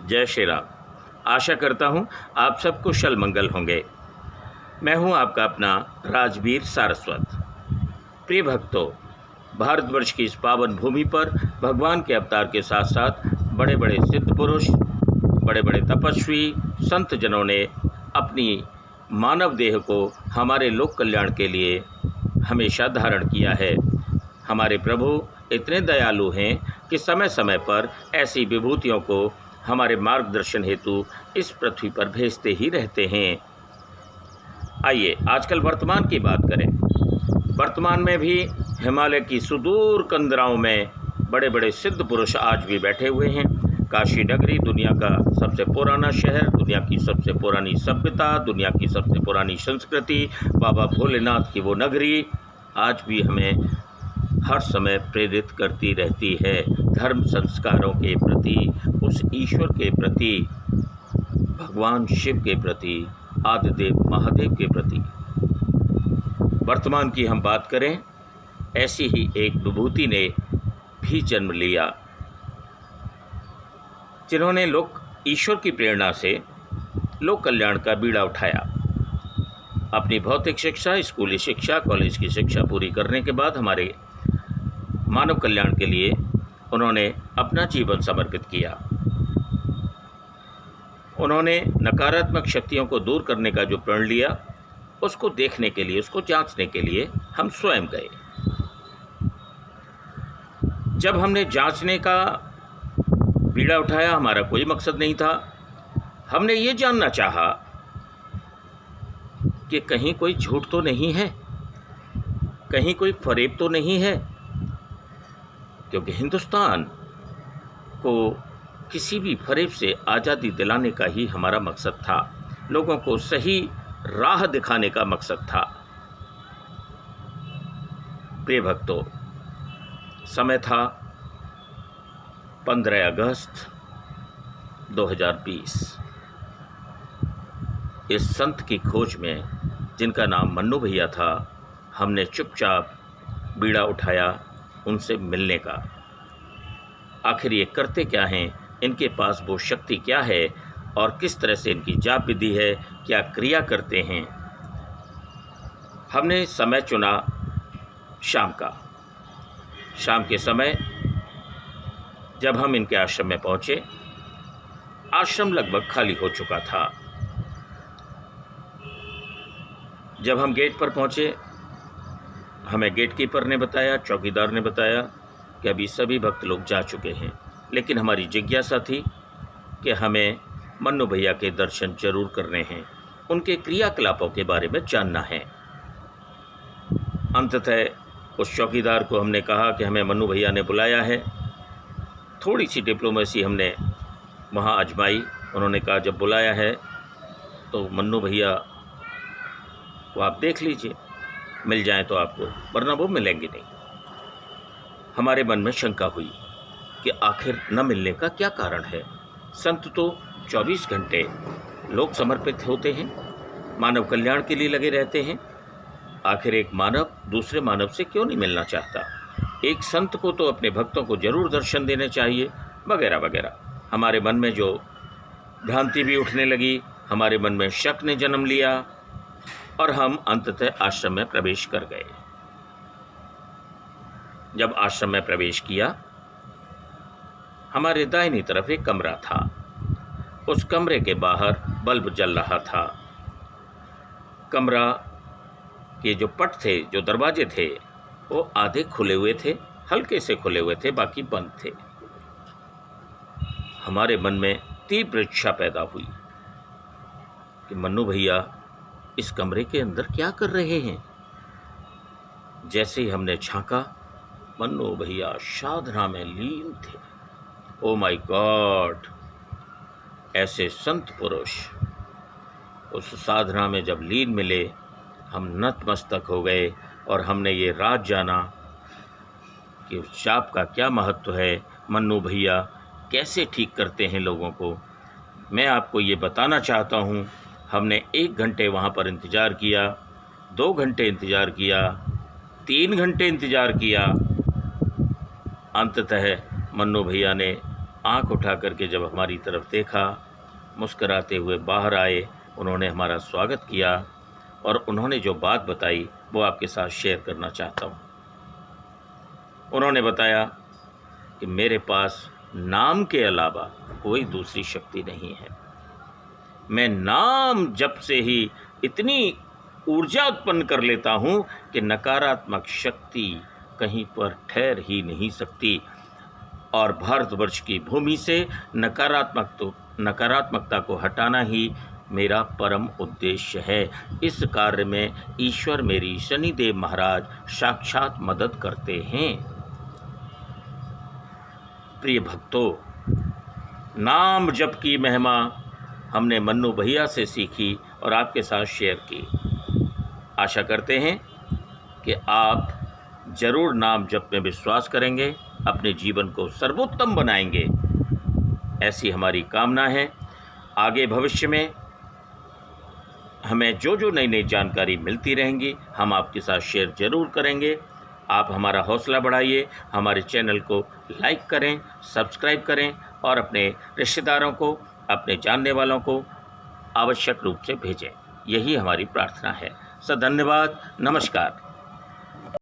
जय श्री राम। आशा करता हूँ आप सब कुशल मंगल होंगे। मैं हूँ आपका अपना राजवीर सारस्वत। प्रिय भक्तों, भारतवर्ष की इस पावन भूमि पर भगवान के अवतार के साथ साथ बड़े बड़े सिद्ध पुरुष, बड़े बड़े तपस्वी, संत जनों ने अपनी मानव देह को हमारे लोक कल्याण के लिए हमेशा धारण किया है। हमारे प्रभु इतने दयालु हैं कि समय समय पर ऐसी विभूतियों को हमारे मार्गदर्शन हेतु इस पृथ्वी पर भेजते ही रहते हैं। आइए आजकल वर्तमान की बात करें। वर्तमान में भी हिमालय की सुदूर कंदराओं में बड़े बड़े सिद्ध पुरुष आज भी बैठे हुए हैं। काशी नगरी दुनिया का सबसे पुराना शहर, दुनिया की सबसे पुरानी सभ्यता, दुनिया की सबसे पुरानी संस्कृति, बाबा भोलेनाथ की वो नगरी आज भी हमें हर समय प्रेरित करती रहती है धर्म संस्कारों के प्रति, उस ईश्वर के प्रति, भगवान शिव के प्रति, आदिदेव महादेव के प्रति। वर्तमान की हम बात करें, ऐसी ही एक विभूति ने भी जन्म लिया, जिन्होंने लोक ईश्वर की प्रेरणा से लोक कल्याण का बीड़ा उठाया। अपनी भौतिक शिक्षा, स्कूली शिक्षा, कॉलेज की शिक्षा पूरी करने के बाद हमारे मानव कल्याण के लिए उन्होंने अपना जीवन समर्पित किया। उन्होंने नकारात्मक शक्तियों को दूर करने का जो प्रण लिया, उसको देखने के लिए, उसको जांचने के लिए हम स्वयं गए। जब हमने जांचने का बीड़ा उठाया, हमारा कोई मकसद नहीं था। हमने ये जानना चाहा कि कहीं कोई झूठ तो नहीं है, कहीं कोई फरेब तो नहीं है, क्योंकि हिंदुस्तान को किसी भी फरेब से आज़ादी दिलाने का ही हमारा मकसद था। लोगों को सही राह दिखाने का मकसद था। प्रिय भक्तों, समय था 15 अगस्त 2020। इस संत की खोज में, जिनका नाम मन्नू भैया था, हमने चुपचाप बीड़ा उठाया उनसे मिलने का। आखिर ये करते क्या हैं, इनके पास वो शक्ति क्या है और किस तरह से इनकी जाप विधि है, क्या क्रिया करते हैं। हमने समय चुना शाम का। शाम के समय जब हम इनके आश्रम में पहुंचे, आश्रम लगभग खाली हो चुका था। जब हम गेट पर पहुंचे, हमें गेट कीपर ने बताया, चौकीदार ने बताया कि अभी सभी भक्त लोग जा चुके हैं। लेकिन हमारी जिज्ञासा थी कि हमें मन्नू भैया के दर्शन जरूर करने हैं, उनके क्रियाकलापों के बारे में जानना है। अंततः उस चौकीदार को हमने कहा कि हमें मन्नू भैया ने बुलाया है। थोड़ी सी डिप्लोमेसी हमने वहाँ आजमाई। उन्होंने कहा जब बुलाया है तो मन्नू भैया को आप देख लीजिए, मिल जाएं तो आपको, वरना वो मिलेंगे नहीं। हमारे मन में शंका हुई कि आखिर न मिलने का क्या कारण है। संत तो 24 घंटे लोक समर्पित होते हैं, मानव कल्याण के लिए लगे रहते हैं। आखिर एक मानव दूसरे मानव से क्यों नहीं मिलना चाहता? एक संत को तो अपने भक्तों को जरूर दर्शन देने चाहिए, वगैरह वगैरह। हमारे मन में जो भ्रांति भी उठने लगी, हमारे मन में शक ने जन्म लिया और हम अंततः आश्रम में प्रवेश कर गए। जब आश्रम में प्रवेश किया, हमारे दाहिनी तरफ एक कमरा था। उस कमरे के बाहर बल्ब जल रहा था। कमरा के जो पट थे, जो दरवाजे थे, वो आधे खुले हुए थे, हल्के से खुले हुए थे, बाकी बंद थे। हमारे मन में तीव्र इच्छा पैदा हुई कि मन्नू भैया इस कमरे के अंदर क्या कर रहे हैं। जैसे ही हमने झांका, मन्नू भैया साधना में लीन थे। Oh my God! ऐसे संत पुरुष उस साधना में जब लीन मिले, हम नतमस्तक हो गए और हमने ये राज जाना कि उस जाप का क्या महत्व है, मन्नू भैया कैसे ठीक करते हैं लोगों को। मैं आपको ये बताना चाहता हूँ, हमने 1 घंटे वहाँ पर इंतज़ार किया, 2 घंटे इंतज़ार किया, 3 घंटे इंतज़ार किया। अंततः मन्नू भैया ने आंख उठा करके जब हमारी तरफ देखा, मुस्कराते हुए बाहर आए, उन्होंने हमारा स्वागत किया और उन्होंने जो बात बताई वो आपके साथ शेयर करना चाहता हूँ। उन्होंने बताया कि मेरे पास नाम के अलावा कोई दूसरी शक्ति नहीं है। मैं नाम जप से ही इतनी ऊर्जा उत्पन्न कर लेता हूँ कि नकारात्मक शक्ति कहीं पर ठहर ही नहीं सकती और भारतवर्ष की भूमि से नकारात्मकता को हटाना ही मेरा परम उद्देश्य है। इस कार्य में ईश्वर मेरी शनिदेव महाराज साक्षात मदद करते हैं। प्रिय भक्तों, नाम जप की महिमा हमने मन्नू भैया से सीखी और आपके साथ शेयर की। आशा करते हैं कि आप जरूर नाम जप में विश्वास करेंगे, अपने जीवन को सर्वोत्तम बनाएंगे, ऐसी हमारी कामना है। आगे भविष्य में हमें जो जो नई नई जानकारी मिलती रहेंगी हम आपके साथ शेयर जरूर करेंगे। आप हमारा हौसला बढ़ाइए, हमारे चैनल को लाइक करें, सब्सक्राइब करें और अपने रिश्तेदारों को, अपने जानने वालों को आवश्यक रूप से भेजें। यही हमारी प्रार्थना है। धन्यवाद। नमस्कार।